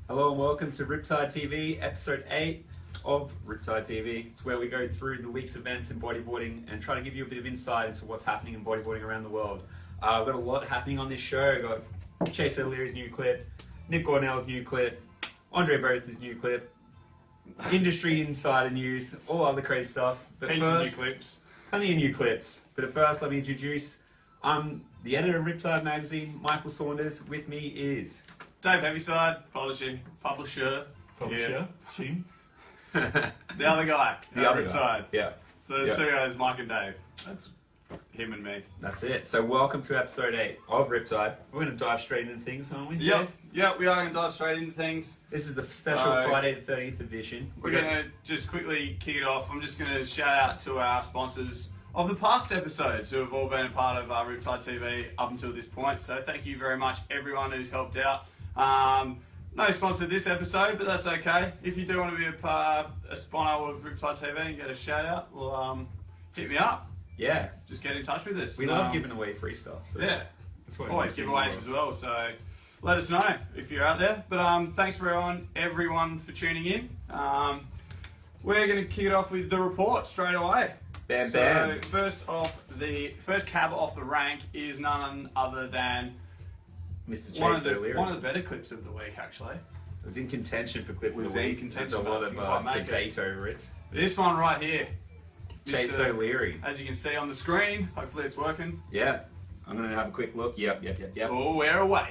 Hello and welcome to Riptide TV, episode 8 of Riptide TV. It's where we go through the week's events in bodyboarding and try to give you a bit of insight into what's happening in bodyboarding around the world. We've got a lot happening on this show. We've got Chase O'Leary's new clip, Nick Gornell's new clip, Andre Bertha's new clip, industry insider news, all other crazy stuff. But Plenty of new clips. But at first, let me introduce, I'm the editor of Riptide magazine, Michael Saunders. With me is... Dave Heavyside, publisher. Yeah. Sheen. The other guy. The other Riptide. guy. Yeah. So there's two guys, Mike and Dave. That's him and me. That's it. So welcome to episode 8 of Riptide. We're going to dive straight into things, aren't we? Yep, we are going to dive straight into things. This is the special Friday the 30th edition. We're going to just quickly kick it off. I'm just going to shout out to our sponsors of the past episodes who have all been a part of Riptide TV up until this point. So thank you very much everyone who's helped out. No sponsor this episode, but that's okay. If you do want to be a sponsor of Riptide TV and get a shout out, well, hit me up. Yeah. Just get in touch with us. We love giving away free stuff. So yeah. That's what always giveaways as well, so let us know if you're out there. But thanks for everyone for tuning in. We're going to kick it off with the report straight away. Bam, so bam. First cab off the rank is none other than Mr. Chase O'Leary. One of the better clips of the week, actually. It was in contention for clip of Was the in week. contention, There's a lot but of debate over it. This one right here. Chase Mr. O'Leary. As you can see on the screen, hopefully it's working. Yeah. I'm going to have a quick look. Yep. Oh, we're away.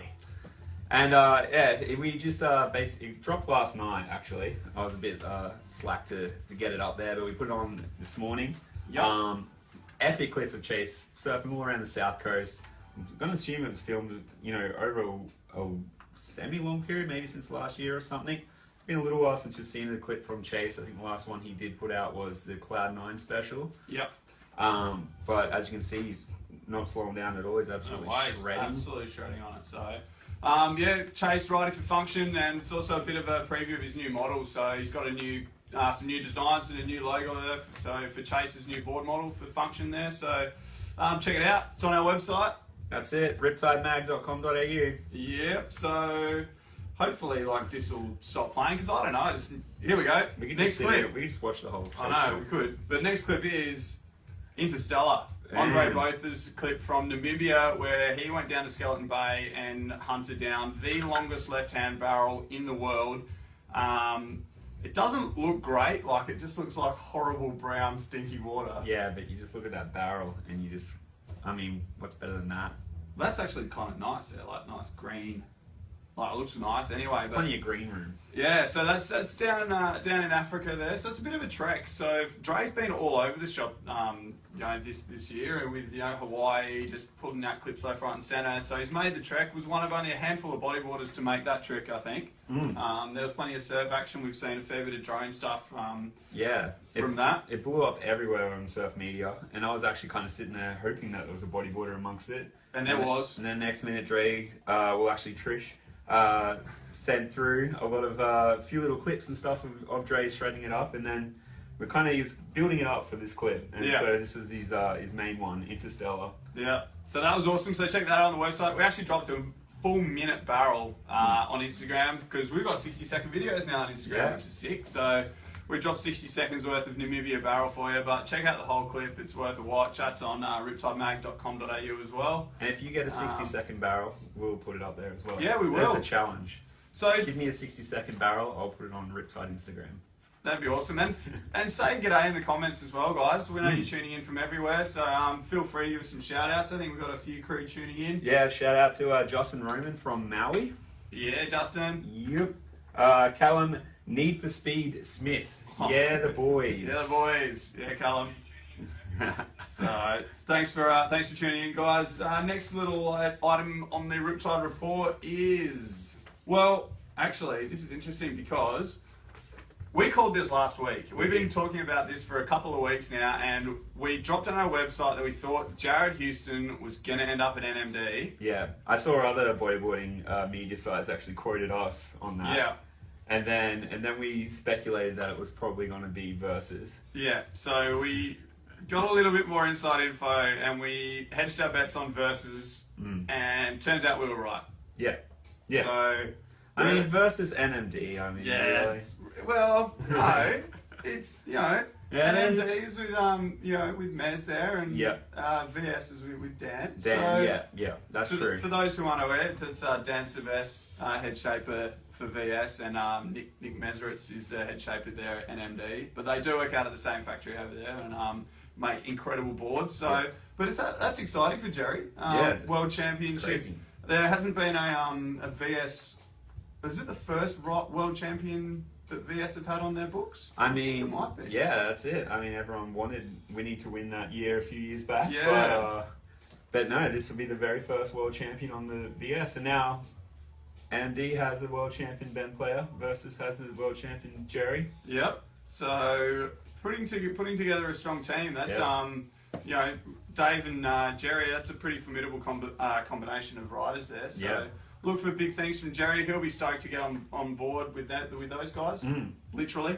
And we just basically it dropped last night. Actually, I was a bit slack to get it up there, but we put it on this morning. Yep. Epic clip of Chase surfing all around the south coast. I'm going to assume it was filmed, over a semi-long period, maybe since last year or something. It's been a little while since we've seen the clip from Chase. I think the last one he did put out was the Cloud9 special. Yep. But as you can see, he's not slowing down at all. He's absolutely shredding. Absolutely shredding on it. So, yeah, Chase riding for function, and it's also a bit of a preview of his new model. So he's got some new designs and a new logo there. So for Chase's new board model for function there. So check it out. It's on our website. That's it. Riptidemag.com.au. Yep. So hopefully, this will stop playing because I don't know. Here we go. We can next clip. We can just watch the whole. I know we could, but next clip is Interstellar. Andre Bertha's clip from Namibia, where he went down to Skeleton Bay and hunted down the longest left-hand barrel in the world. It doesn't look great. It just looks like horrible brown, stinky water. Yeah, but you just look at that barrel and you just. What's better than that? That's actually kind of nice there, nice green. It looks nice anyway. But plenty of green room. Yeah, so that's down in Africa there. So it's a bit of a trek. So Dre's been all over the shop, this year with Hawaii, just putting out clips left, right, and centre. So he's made the trek. Was one of only a handful of bodyboarders to make that trek, I think. There was plenty of surf action. We've seen a fair bit of drone stuff. From that, it blew up everywhere on surf media, and I was actually kind of sitting there hoping that there was a bodyboarder amongst it. And there was. And then next minute, Trish sent through a lot of a few little clips and stuff of Dre shredding it up, and then we're kind of building it up for this clip. And so this was his main one, Interstellar. Yeah. So that was awesome. So check that out on the website. We actually dropped a full minute barrel on Instagram because we've got 60-second videos now on Instagram, which is sick. So we dropped 60 seconds worth of Namibia barrel for you, but check out the whole clip. It's worth a watch. That's on riptidemag.com.au as well. And if you get a 60-second barrel, we'll put it up there as well. Yeah, we will. That's a challenge. So give me a 60-second barrel. I'll put it on Riptide Instagram. That'd be awesome. And say g'day in the comments as well, guys. We know you're tuning in from everywhere, so feel free to give us some shout-outs. I think we've got a few crew tuning in. Yeah, shout-out to Justin Roman from Maui. Yeah, Justin. Yep. Callum Need for Speed Smith. Yeah, the boys. Yeah, the boys. Yeah, Callum. So thanks for tuning in, guys. Next little item on the Riptide report is, well, actually, this is interesting because we called this last week. We've been talking about this for a couple of weeks now, and we dropped on our website that we thought Jared Houston was going to end up at NMD. Yeah, I saw other bodyboarding media sites actually quoted us on that. Yeah. And then we speculated that it was probably going to be Versus. Yeah, so we got a little bit more inside info and we hedged our bets on Versus, and turns out we were right. Yeah. Yeah. So I mean, versus NMD. I mean, really. Well, no, it's yeah, NMDs with with Mez there, and VS is with Dan. Dan, so, that's true. For those who aren't aware, it's Dan Silvestre, head shaper for VS, and Nick Meseritz is the head shaper there at NMD. But they do work out of the same factory over there and make incredible boards. So, but that's exciting for Jerry. World Championship. Crazy. There hasn't been a VS. Is it the first world champion that VS have had on their books? I mean, it might be. Yeah, that's it. I mean, everyone wanted Winnie to win that year a few years back. Yeah. But no, this will be the very first world champion on the VS, and now NMD has a world champion Ben Player versus has a world champion Jerry. Yep. So putting together a strong team. That's Dave and Jerry. That's a pretty formidable combination of riders there. So look for big things from Jerry. He'll be stoked to get on board with those guys. Literally.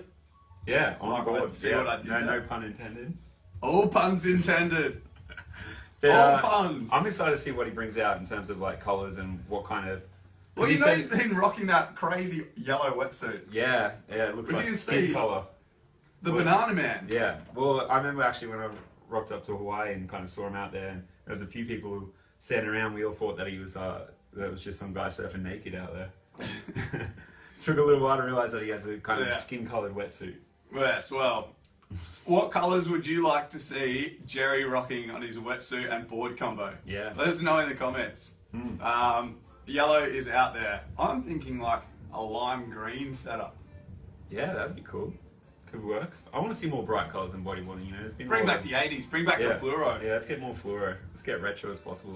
Yeah, on board. See what I did there? No pun intended. All puns intended. But, all puns. I'm excited to see what he brings out in terms of like colours and what kind of. Well, he's been rocking that crazy yellow wetsuit. Yeah, it looks like skin colour. The Banana Man. Yeah. Well, I remember actually when I rocked up to Hawaii and kind of saw him out there, and there was a few people who standing around. We all thought that he was that was just some guy surfing naked out there. Took a little while to realise that he has a kind of skin-coloured wetsuit. Yes, well, what colours would you like to see Jerry rocking on his wetsuit and board combo? Yeah. Let us know in the comments. Yellow is out there. I'm thinking like a lime green setup. Yeah, that'd be cool. Could work. I want to see more bright colours in bodyboarding, you know. It's been bring back the 80s, bring back the fluoro. Yeah, let's get more fluoro. Let's get retro as possible.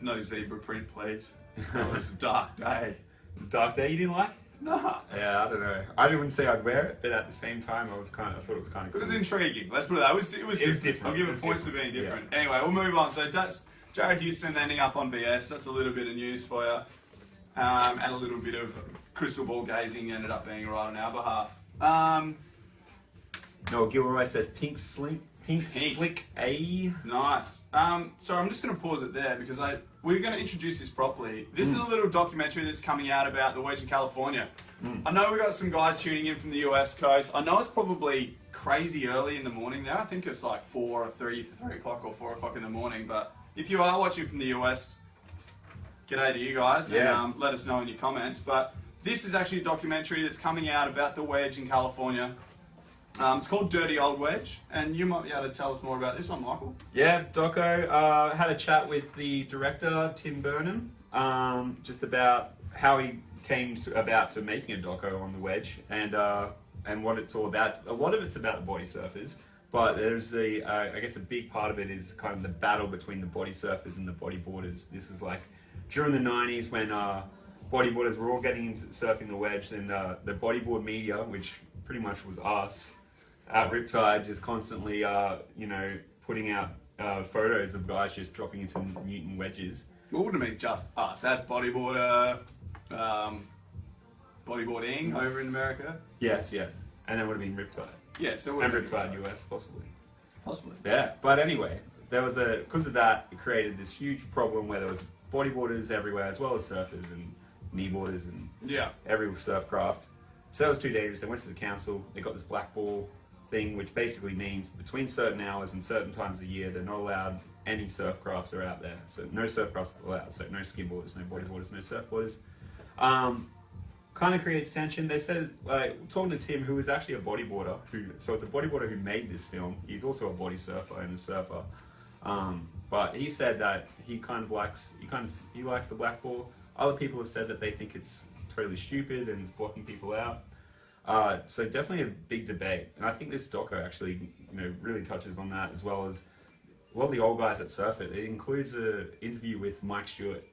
No zebra print, please. It was a dark day. It was a dark day you didn't like? No. Yeah, I don't know. I didn't say I'd wear it, but at the same time, I thought it was kind of cool. It was intriguing. Let's put it that. It was different. I'll give it points for being different. Yeah. Anyway, we'll move on. So that's Jared Houston ending up on VS. That's a little bit of news for you. And a little bit of crystal ball gazing ended up being right on our behalf. No, Gilroy says pink slick A. Nice. So I'm just going to pause it there because we're going to introduce this properly. This is a little documentary that's coming out about the wedge in California. I know we got some guys tuning in from the US coast. I know it's probably crazy early in the morning there. I think it's like 3 o'clock or 4 o'clock in the morning. But if you are watching from the US, g'day to you guys, and let us know in your comments. But this is actually a documentary that's coming out about the wedge in California. It's called Dirty Old Wedge, and you might be able to tell us more about this one, Michael. Yeah, Doco had a chat with the director, Tim Burnham, just about how he came to making a doco on the wedge and what it's all about. A lot of it's about the body surfers, but there's I guess a big part of it is kind of the battle between the body surfers and the bodyboarders. This is like during the 90s when bodyboarders were all getting into surfing the wedge, then the bodyboard media, which pretty much was us, at Riptide, just constantly, putting out photos of guys just dropping into Newton wedges. Well, wouldn't it be just us at Bodyboarding over in America? Yes. And that would have been Riptide. Yes, and Riptide US, possibly. Possibly. Yeah, but anyway, because of that, it created this huge problem where there was bodyboarders everywhere, as well as surfers and kneeboarders and every surf craft. So that was too dangerous. They went to the council. They got this black ball thing, which basically means between certain hours and certain times of year, they're not allowed any surf crafts are out there. So no surf crafts are allowed. So no skimboarders, no bodyboarders, no surfboarders. Kind of creates tension. They said, talking to Tim, who was actually a bodyboarder, so it's a bodyboarder who made this film. He's also a body surfer and a surfer. But he said that he likes the black ball. Other people have said that they think it's totally stupid and it's blocking people out. So definitely a big debate, and I think this doco actually, really touches on that, as well as a lot of the old guys that surf it. It includes an interview with Mike Stewart,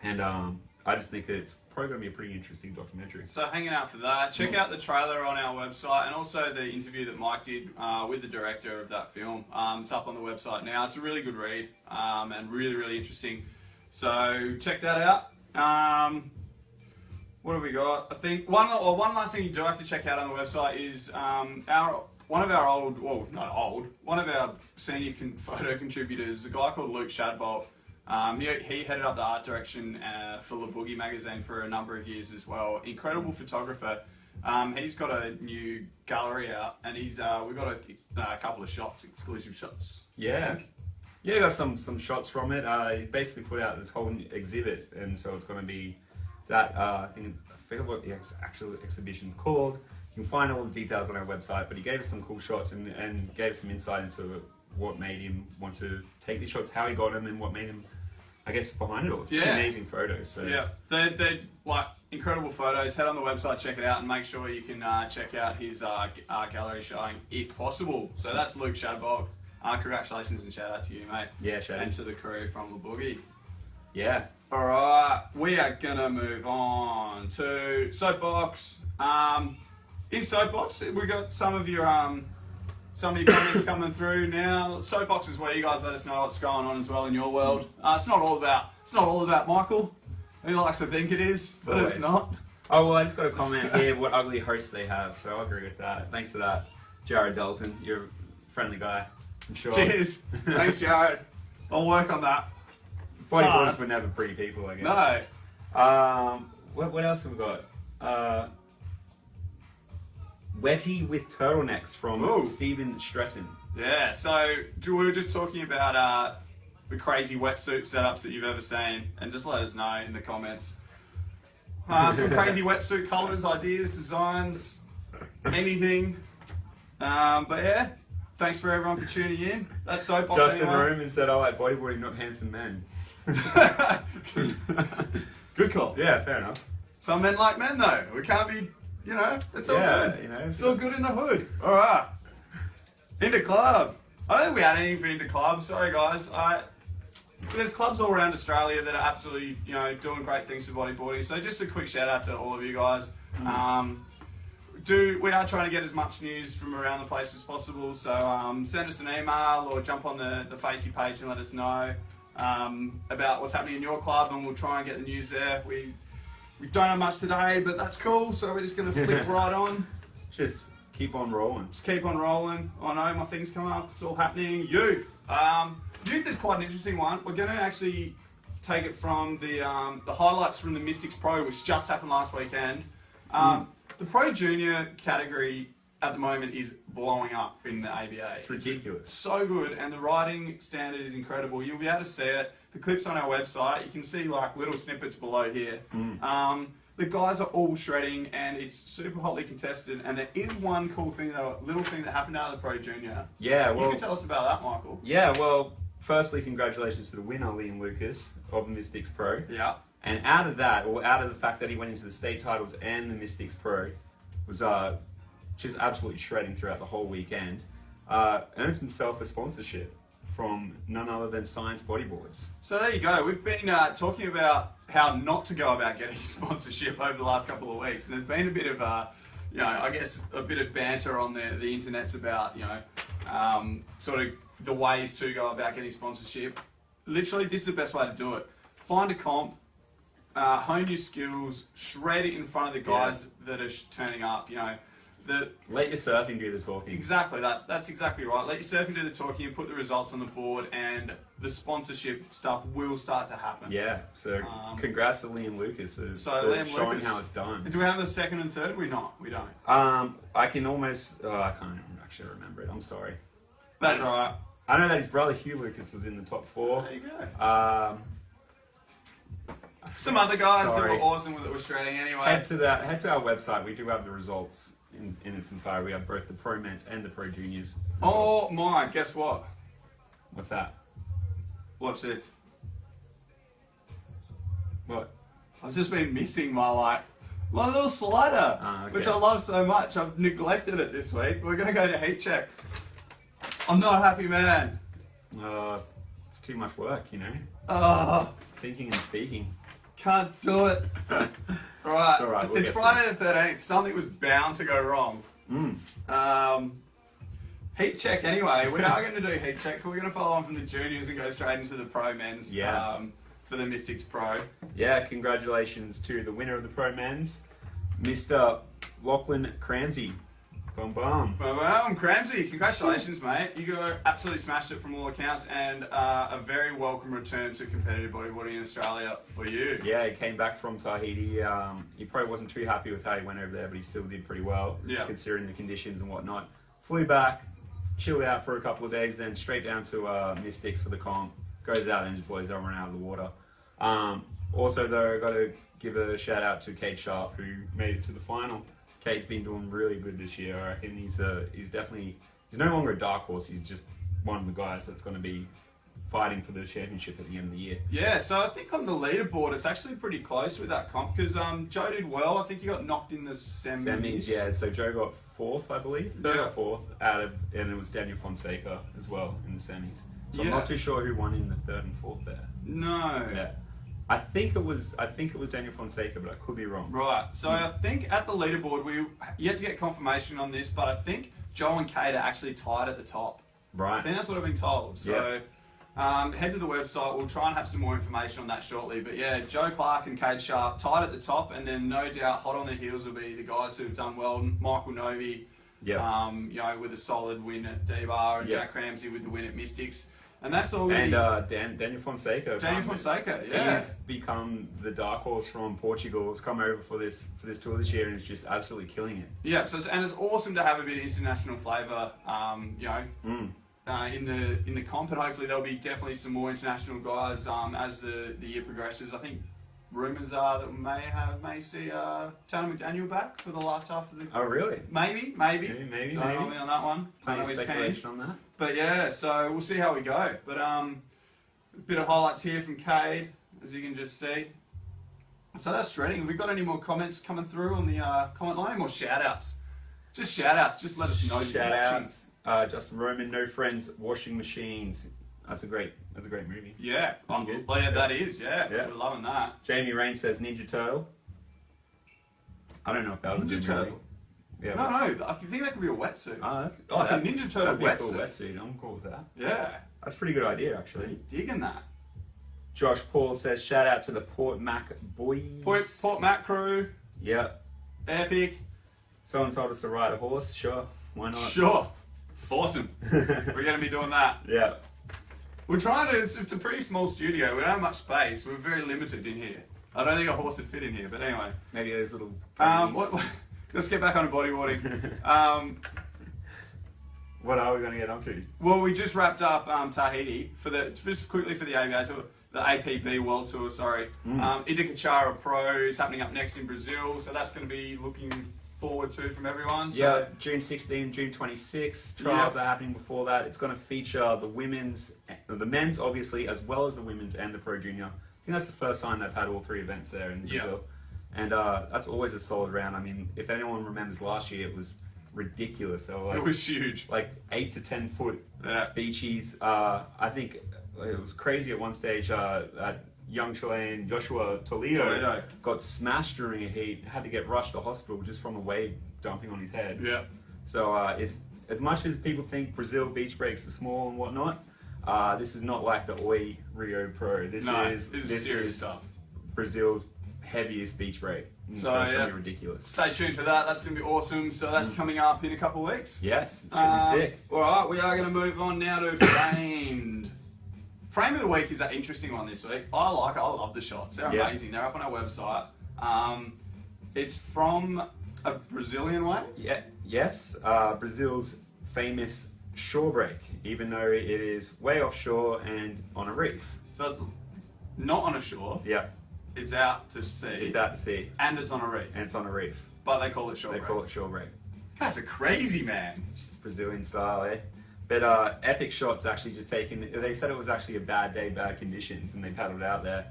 and I just think that it's probably going to be a pretty interesting documentary. So hanging out for that, check out the trailer on our website, and also the interview that Mike did with the director of that film. It's up on the website now. It's a really good read and really, really interesting. So check that out. What have we got? I think one last thing you do have to check out on the website is one of our senior photo contributors, a guy called Luke Shadbolt. He headed up the art direction for the Boogie magazine for a number of years as well. Incredible photographer. He's got a new gallery out, and we've got a couple of shots, exclusive shots. Yeah. Yeah, got some shots from it. He basically put out this whole exhibit, and so it's going to be that. I forget what the actual exhibition's called. You can find all the details on our website, but he gave us some cool shots and gave some insight into what made him want to take these shots, how he got them, and what made him, I guess, behind it all. It's amazing photos. So. Yeah, they're like incredible photos. Head on the website, check it out, and make sure you can check out his art gallery showing if possible. So that's Luke Shadbog. Congratulations and shout out to you, mate. Yeah, shout out. And to the crew from the Boogie. Yeah. All right, we are gonna move on to Soapbox. In Soapbox, we got some of your comments coming through now. Soapbox is where you guys let us know what's going on as well in your world. It's not all about Michael. He likes to think it is, but it's not. Oh well, I just got a comment here. What ugly hosts they have, so I agree with that. Thanks for that, Jared Dalton. You're a friendly guy, I'm sure. Cheers. Thanks, Jared. I'll work on that. Bodyboarders were never pretty people, I guess. No. What else have we got? Wetty with turtlenecks from Stephen Stresson. Yeah, so we were just talking about the crazy wetsuit setups that you've ever seen, and just let us know in the comments. Some crazy wetsuit colours, ideas, designs, anything. But yeah, thanks for everyone for tuning in. That's Soapbox. Justin Roman said, "I like bodyboarding, not handsome men." Good call. Yeah, fair enough. Some men like men though. We can't be, it's all good. It's all good in the hood. All right. Into club. I don't think we had anything for into club. Sorry guys. There's clubs all around Australia that are absolutely, doing great things for bodyboarding. So just a quick shout out to all of you guys. We are trying to get as much news from around the place as possible. So send us an email or jump on the Facey page and let us know about what's happening in your club, and we'll try and get the news there. We don't have much today, but that's cool. So we're just going to flick right on. Just keep on rolling. Just keep on rolling. I know my thing's come up. It's all happening. Youth. Youth is quite an interesting one. We're going to actually take it from the highlights from the Mystics Pro, which just happened last weekend. The Pro Junior category at the moment is blowing up in the ABA. It's ridiculous. It's so good, and the riding standard is incredible. You'll be able to see it. The clip's on our website. You can see like little snippets below here. The guys are all shredding, and it's super hotly contested. And there is one cool thing, little thing that happened out of the Pro Junior. Yeah, well, you can tell us about that, Michael. Yeah, well, firstly, congratulations to the winner, Liam Lucas of the Mystics Pro. Yeah. And out of that, or out of the fact that he went into the state titles and the Mystics Pro, was just absolutely shredding throughout the whole weekend. Earned himself a sponsorship from none other than Science Bodyboards. So there you go. We've been talking about how not to go about getting sponsorship over the last couple of weeks, and there's been a bit of I guess a bit of banter on the internets about sort of the ways to go about getting sponsorship. Literally, this is the best way to do it. Find a comp, hone your skills, shred it in front of the guys that are turning up. Let your surfing do the talking. Exactly, that's exactly right. Let your surfing do the talking and put the results on the board, and the sponsorship stuff will start to happen. Yeah, so congrats to Liam Lucas for showing how it's done. Do we have a second and third? We don't. I can almost, I can't actually remember it, I'm sorry. That's alright. I know that his brother Hugh Lucas was in the top 4. There you go. Some other guys that were awesome that were shredding anyway. Head to our website. We do have the results in its entirety. We have both the Pro Men's and the Pro Juniors results. Oh my, guess what? What's that? Watch this. What? I've just been missing my little slider, which I love so much. I've neglected it this week. We're going to go to heat check. I'm not a happy man. It's too much work, Thinking and speaking. Can't do it. Right. It's all right. It's Friday the 13th. Something was bound to go wrong. Heat check anyway. We are going to do heat check. We're going to follow on from the juniors and go straight into the Pro Men's for the Mystics Pro. Yeah, congratulations to the winner of the Pro Men's, Mr. Lachlan Cransey. Boom, boom. Well, Cramsey, congratulations, mate. You absolutely smashed it from all accounts, and a very welcome return to competitive bodyboarding in Australia for you. Yeah, he came back from Tahiti. He probably wasn't too happy with how he went over there, but he still did pretty well, considering the conditions and whatnot. Flew back, chilled out for a couple of days, then straight down to Mystics for the comp. Goes out and just blows everyone out of the water. Also, though, I got to give a shout out to Kate Sharp, who made it to the final. Kate's been doing really good this year. I reckon he's no longer a dark horse. He's just one of the guys that's going to be fighting for the championship at the end of the year. Yeah, so I think on the leaderboard it's actually pretty close with that comp because Joe did well. I think he got knocked in the semis. Semis, yeah. So Joe got fourth, I believe. Joe got fourth and it was Daniel Fonseca as well in the semis. So I'm not too sure who won in the third and fourth there. No. Yeah. I think it was Daniel Fonseca, but I could be wrong. Right. So I think at the leaderboard we yet to get confirmation on this, but I think Joe and Kate are actually tied at the top. Right. I think that's what I've been told. So head to the website. We'll try and have some more information on that shortly. But yeah, Joe Clark and Kate Sharp tied at the top, and then no doubt hot on their heels will be the guys who've done well. Michael Novi, you know, with a solid win at D-Bar, and Jack Ramsey with the win at Mystics. And that's all. And Daniel Fonseca. Daniel Fonseca, yeah. He's become the dark horse from Portugal. It's come over for this tour this year, and it's just absolutely killing it. Yeah, so it's awesome to have a bit of international flavour, you know, in the comp, and hopefully there'll be definitely some more international guys as the year progresses. I think rumours are that we may see Tanner McDaniel back for the last half of the. Oh really? Maybe. Don't know me on that one. Plenty of speculation on that. But yeah, so we'll see how we go. But a bit of highlights here from Cade, as you can just see. So that's shredding. Have we got any more comments coming through on the comment line? Any more shout-outs? Just shout-outs. Just let us know. Shout-outs. Justin Roman, No Friends, Washing Machines. That's a great movie. Yeah. That is. Yeah. We're loving that. Jamie Rain says Ninja Turtle. I don't know if that was Ninja Turtle. Yeah, no, I think that could be a wetsuit. Like a Ninja Turtle wetsuit. That'd be a cool wetsuit. I'm cool with that. Yeah. That's a pretty good idea, actually. I'm digging that. Josh Paul says, shout out to the Port Mac boys. Port Mac crew. Yep. Epic. Someone told us to ride a horse. Sure. Why not? Sure. Awesome. We're going to be doing that. Yeah. We're trying to, it's a pretty small studio. We don't have much space. We're very limited in here. I don't think a horse would fit in here, but anyway. Maybe those little... Let's get back on to bodyboarding. What are we going to get onto? Well, we just wrapped up Tahiti just quickly for the ABA tour, the APB World Tour. Sorry, Idikachara Pro is happening up next in Brazil, so that's going to be looking forward to from everyone. So. Yeah, June 16, June 26. Trials are happening before that. It's going to feature the men's obviously, as well as the women's and the Pro Junior. I think that's the first time they've had all three events there in Brazil. And that's always a solid round. I mean, if anyone remembers last year, it was ridiculous. It was huge. Like 8 to 10 foot beachies. I think it was crazy at one stage. Young Chilean Joshua Toledo got smashed during a heat, had to get rushed to hospital just from a wave dumping on his head. Yeah. So it's as much as people think Brazil beach breaks are small and whatnot, this is not like the Oi Rio Pro. This is serious stuff. Brazil's heaviest beach break. So it's going to be ridiculous. Stay tuned for that. That's going to be awesome. So that's coming up in a couple of weeks. Yes, it should be sick. All right, we are going to move on now to Framed. Frame of the week is an interesting one this week. I love the shots. They're amazing. They're up on our website. It's from a Brazilian wave? Yeah. Yes. Brazil's famous shore break, even though it is way offshore and on a reef. So it's not on a shore. Yeah. It's out to sea. It's out to sea. And it's on a reef. And it's on a reef. But they call it shore break. They call it shore break. That's a crazy, man. It's just Brazilian style, eh? But Epic Shots actually just taken... They said it was actually a bad day, bad conditions, and they paddled out there.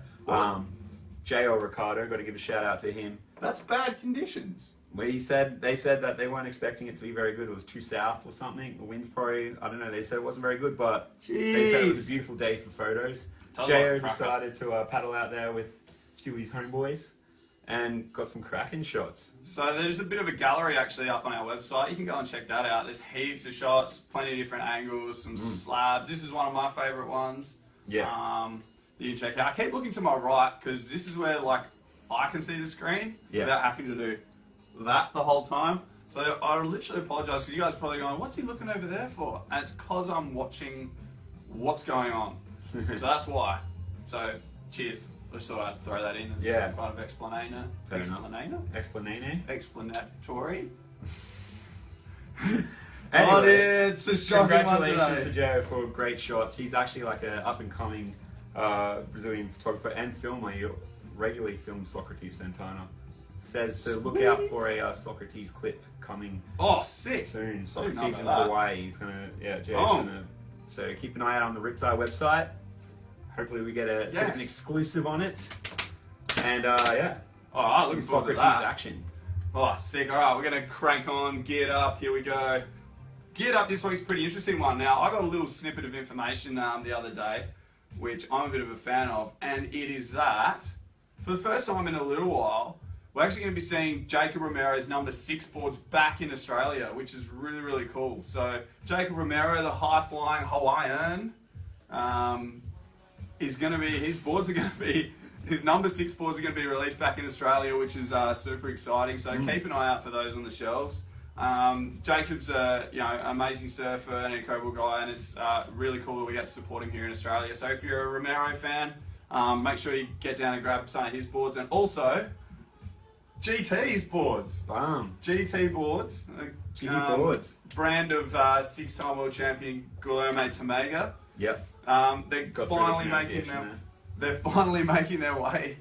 J.O. Ricardo, got to give a shout out to him. That's bad conditions. They said that they weren't expecting it to be very good. It was too south or something. The wind's probably... I don't know. They said it wasn't very good, but they said it was a beautiful day for photos. J.O. decided to paddle out there with Huey's homeboys and got some cracking shots. So there's a bit of a gallery actually up on our website. You can go and check that out. There's heaps of shots, plenty of different angles, some slabs. This is one of my favourite ones. Yeah. You can check out. I keep looking to my right because this is where like I can see the screen without having to do that the whole time. So I literally apologise because you guys are probably going, what's he looking over there for? And it's because I'm watching what's going on. So that's why. So cheers. I just thought I'd throw that in as some kind of explanation. Explanatory. Anyway, it's a shocking one today. Congratulations to Joe for great shots. He's actually like an up-and-coming Brazilian photographer and filmer. He regularly films Socrates Santana. Says to look out for a Socrates clip coming. Oh, sick! Soon. Socrates in Hawaii. He's gonna, Joe's gonna. So keep an eye out on the Riptide website. Hopefully we get an exclusive on it. And looking forward Socrates to that. action. Oh, sick! All right, we're gonna crank on. Geared up. Here we go. Geared up this week's pretty interesting one. Now, I got a little snippet of information the other day, which I'm a bit of a fan of, and it is that for the first time in a little while, we're actually going to be seeing Jacob Romero's number 6 boards back in Australia, which is really, really cool. So Jacob Romero, the high-flying Hawaiian, is going to be, his number 6 boards are going to be released back in Australia, which is super exciting. So keep an eye out for those on the shelves. Jacob's an amazing surfer and an incredible guy, and it's really cool that we get to support him here in Australia. So if you're a Romero fan, make sure you get down and grab some of his boards, and also GT's boards. GT boards. GT boards. Brand of 6-time world champion Guilherme Tamega. Yep. They're finally making their way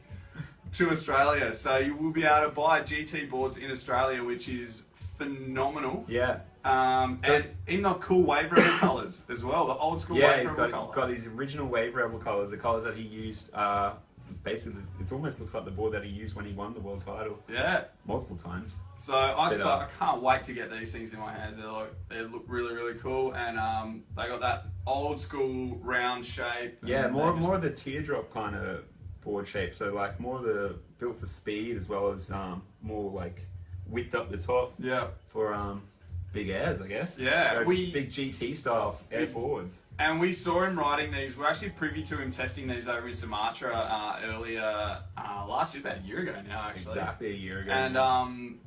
to Australia. So you will be able to buy GT boards in Australia, which is phenomenal. Yeah. And in the cool Wave Rebel colours as well, the old school Wave Rebel colours. Got his original Wave Rebel colours, the colours that he used. Basically, it almost looks like the board that he used when he won the world title. Yeah. Multiple times. So I can't wait to get these things in my hands. They look really, really cool, and they got that old school round shape. Yeah, more of the teardrop kind of board shape. So like more of the built for speed as well as more like width up the top. Yeah. For big airs, I guess. Yeah, big GT style air forwards. And we saw him riding these. We're actually privy to him testing these over in Sumatra earlier last year, about a year ago now, actually. Exactly a year ago. And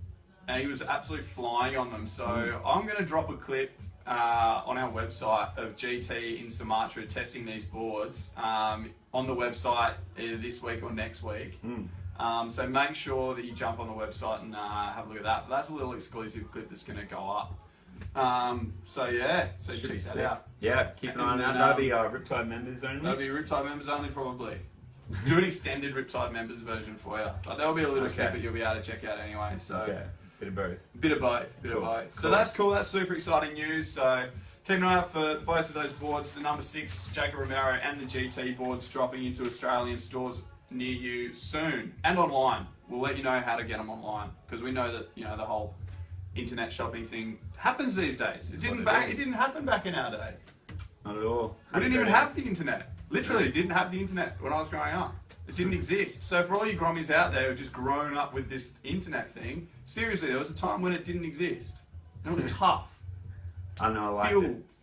he was absolutely flying on them. So I'm going to drop a clip on our website of GT in Sumatra testing these boards on the website either this week or next week. So make sure that you jump on the website and have a look at that. But that's a little exclusive clip that's going to go up. So check that out. Yeah, keep an eye on that. That'll be Riptide members only. That'll be Riptide members only, probably. Do an extended Riptide members version for you. But there'll be a little snippet you'll be able to check out anyway. So bit of both. Bit of both. So that's cool. That's super exciting news. So keep an eye out for both of those boards. The number 6 Jacob Romero and the GT boards dropping into Australian stores near you soon, and online. We'll let you know how to get them online, because we know that the whole internet shopping thing happens these days. It didn't happen back in our day. Not at all. We didn't even have the internet. Literally didn't have the internet when I was growing up. It didn't exist. So for all you grommies out there who've just grown up with this internet thing, seriously, there was a time when it didn't exist. And it was tough. I know,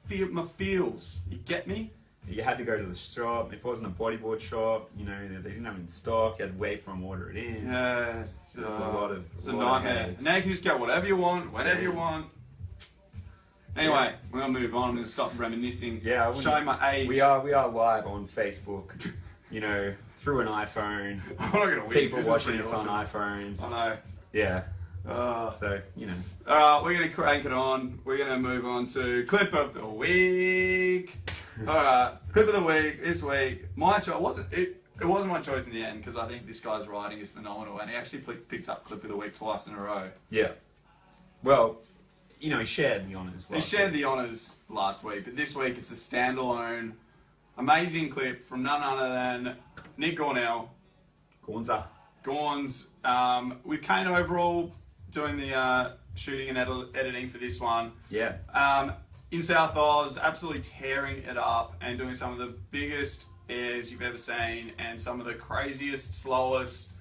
Feel my feels. You get me? You had to go to the shop. If it wasn't a bodyboard shop, they didn't have it in stock. You had to wait for them to order it in. Yeah, it's a nightmare. Now you can just get whatever you want, whenever you want. Anyway, we're gonna move on. I'm gonna stop reminiscing. Yeah, showing my age. We are live on Facebook. Through an iPhone. I'm not gonna win. People watching us on iPhones. I know. Yeah. So Alright, we're going to crank it on. We're going to move on to clip of the week. Alright, clip of the week this week. My choice it wasn't my choice in the end, because I think this guy's writing is phenomenal, and he actually picked up clip of the week twice in a row. Yeah. Well, he shared the honours. He shared the honours last week, but this week it's a standalone, amazing clip from none other than Nick Gornell. Gorns, with Kane overall doing the shooting and editing for this one. Yeah. In South Oz, absolutely tearing it up and doing some of the biggest airs you've ever seen, and some of the craziest, slowest,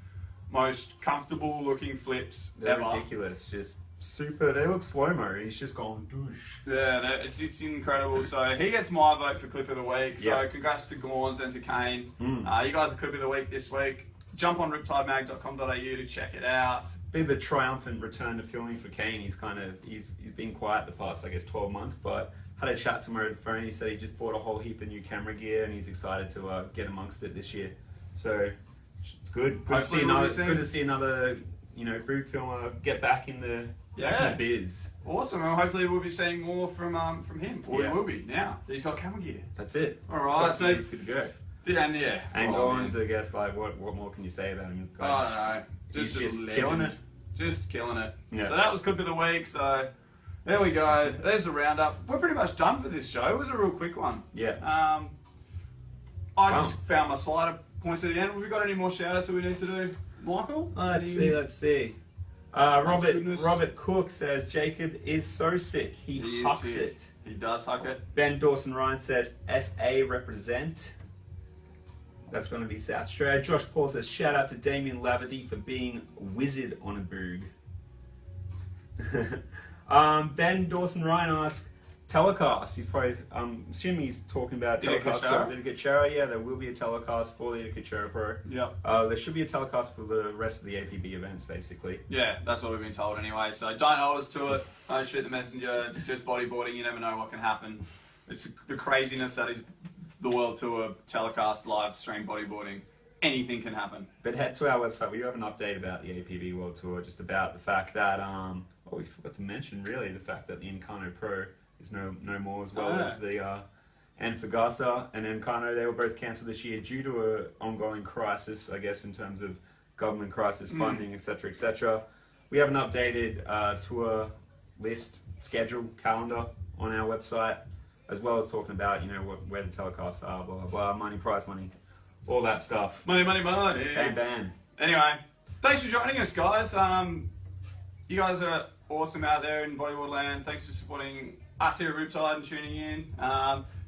most comfortable looking flips They're ever. Ridiculous, just super. They look slow-mo. He's just going douche. Yeah, it's incredible. So he gets my vote for clip of the week. So congrats to Gorns and to Kane. You guys are clip of the week this week. jump on riptidemag.com.au to check it out. Bit of a triumphant return to filming for Kane. He's been quiet the past, I guess, 12 months, but had a chat to him over the phone. He said he just bought a whole heap of new camera gear and he's excited to get amongst it this year. So it's good. Good to see another, food filmer get back in the biz. Awesome. Well, hopefully we'll be seeing more from him. Or we will be now. He's got camera gear. That's it. All right. So it's good to go. And Gons, I guess, like what more can you say about him? I don't know. Just killing it. Just killing it. Yeah. So that was Clip of the Week. So there we go. There's the roundup. We're pretty much done for this show. It was a real quick one. Yeah. I just found my slider points at the end. Have we got any more shout outs that we need to do, Michael? Let's see. Robert Cook says Jacob is so sick. He hucks it. He does huck it. Ben Dawson Ryan says SA represent. That's going to be South Australia. Josh Paul says shout out to Damien Laverty for being wizard on a boog. Ben Dawson Ryan asks telecast. He's probably assuming he's talking about telecast for the Kachera. Yeah, there will be a telecast for the Kachera Pro. Yeah. There should be a telecast for the rest of the APB events, basically. Yeah, that's what we've been told anyway. So don't hold us to it. Don't shoot the messenger. It's just bodyboarding. You never know what can happen. It's the craziness that is the World Tour telecast live stream bodyboarding. Anything can happen. But head to our website. We do have an update about the APB World Tour, just about the fact that we forgot to mention really the fact that the Encarno Pro is no more, as well as the Antofagasta and Encarno. They were both cancelled this year due to an ongoing crisis, I guess, in terms of government crisis funding, etc., etc. We have an updated tour list, schedule, calendar on our website, as well as talking about where the telecasts are, blah blah blah, money, prize money, all that stuff. Money. Bam bam. Anyway, thanks for joining us, guys. You guys are awesome out there in bodyboard land. Thanks for supporting us here at Riptide and tuning in.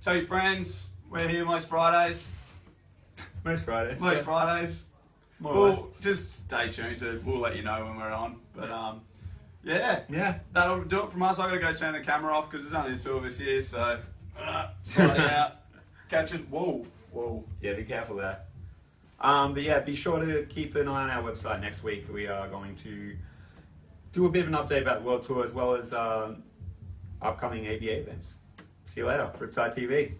Tell your friends, we're here most Fridays. Most Fridays. More or less. Just stay tuned. We'll let you know when we're on. But yeah, that'll do it from us. I gotta go turn the camera off because there's only the two of us here. So sliding out, catch us. Whoa. Yeah, be careful there. But yeah, be sure to keep an eye on our website next week. We are going to do a bit of an update about the World Tour as well as upcoming ABA events. See you later. Riptide TV.